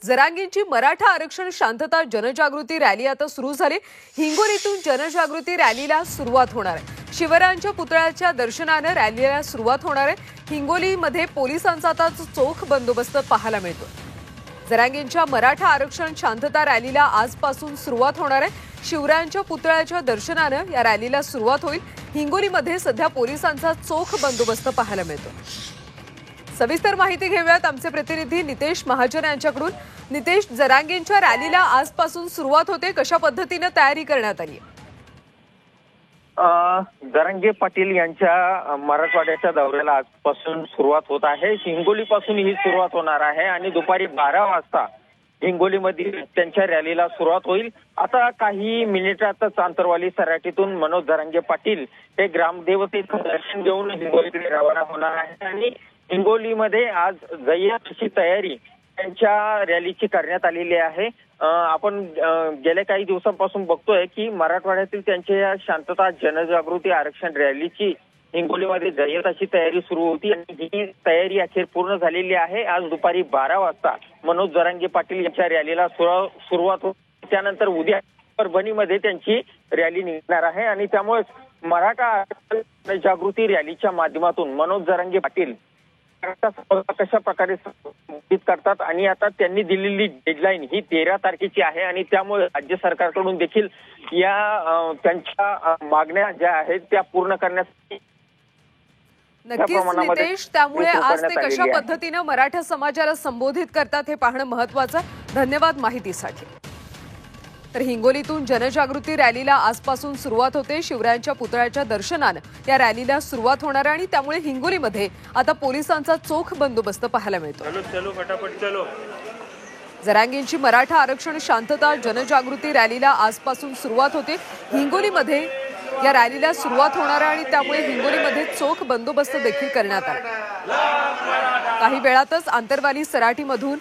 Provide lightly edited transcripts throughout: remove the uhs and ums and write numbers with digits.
जरांगेंची मराठा आरक्षण शांतता जनजागृती रॅली आता सुरू झाली। हिंगोलीतून जनजागृती रॅलीला सुरुवात होणार आहे। शिवरायांच्या पुतळ्याच्या दर्शनाने रॅलीला सुरुवात होणार आहे। हिंगोलीमध्ये पोलिसांचा आता चोख बंदोबस्त पाहायला मिळतो। जरांगेंच्या मराठा आरक्षण शांतता रॅलीला आजपासून सुरुवात होणार आहे। शिवरायांच्या पुतळ्याच्या दर्शनाने या रॅलीला सुरुवात होईल। हिंगोलीमध्ये सध्या पोलिसांचा चोख बंदोबस्त पाहायला मिळतो। सविस्तर माहिती घेऊयात आमचे प्रतिनिधी नितेश महाजन यांच्याकडून। नितेश, जरांगेंच्या रॅलीला आजपासून सुरुवात होते, कशा पद्धतीने तयारी करण्यात आली? जरांगे पाटील यांच्या मराठवाड्याच्या दौऱ्याला आजपासून सुरुवात होत आहे। हिंगोलीपासून ही सुरुवात होणार आहे आणि दुपारी 12 वाजता हिंगोलीमध्ये त्यांच्या रॅलीला सुरुवात होईल। आता काही मिनिटातच आंतरवाली सराटीतून मनोज जरांगे पाटील हे ग्रामदेवतेचं दर्शन घेऊन हिंगोलीकडे रवाना होणार आहे आणि हिंगोलीमध्ये आज जय्यत अशी तयारी त्यांच्या रॅलीची करण्यात आलेली आहे। आपण गेल्या काही दिवसांपासून बघतोय की मराठवाड्यातील त्यांच्या या शांतता जनजागृती आरक्षण रॅलीची हिंगोलीमध्ये जय्यत अशी तयारी सुरू होती आणि ही तयारी अखेर पूर्ण झालेली आहे। आज दुपारी 12 वाजता मनोज जरांगे पाटील यांच्या रॅलीला सुरुवात होईल। त्यानंतर उद्या परभणीमध्ये त्यांची रॅली निघणार आहे आणि त्यामुळे मराठा आरक्षण जागृती रॅलीच्या माध्यमातून मनोज जरांगे पाटील कशा प्रकारे संबोधित करतात आणि आता त्यांनी दिलेली डेडलाईन ही 13 तारखेची आहे आणि त्यामुळे राज्य सरकारकडून देखील या त्यांच्या मागण्या ज्या आहेत त्या पूर्ण करण्यासाठी नक्कीच नितेश, त्यामुळे आज ते कशा पद्धतीने मराठा समाजाला संबोधित करतात हे पाहणं महत्त्वाचं। धन्यवाद माहितीसाठी। तर हिंगोलीतून जनजागृती रॅलीला आजपासून सुरुवात होते। शिवरायांच्या पुतळ्याच्या दर्शनाने या रॅलीला सुरुवात होणार आहे आणि त्यामुळे हिंगोलीमध्ये आता पोलिसांचा चोख बंदोबस्त पाहायला मिळतो। चलो फटाफट चलो। जरांगेंची मराठा आरक्षण शांतता जनजागृती रॅलीला आजपासून सुरुवात होते। हिंगोलीमध्ये या रॅलीला सुरुवात होणार आहे आणि त्यामुळे हिंगोलीमध्ये चोख बंदोबस्त देखील करण्यात आला। काही वेळातच आंतरवाली सराटीमधून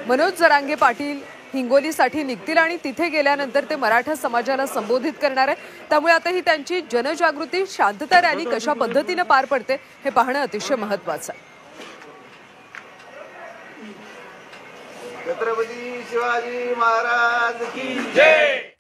मनोज जरांगे पाटील हिंगोलीसाठी निघतील आणि तिथे गेल्यानंतर ते मराठा समाजाला संबोधित करणार आहे। त्यामुळे आता ही त्यांची जनजागृती शांतता रॅली कशा पद्धतीने पार पडते हे पाहणं अतिशय महत्त्वाचं आहे। छत्रपती शिवाजी महाराज की जय।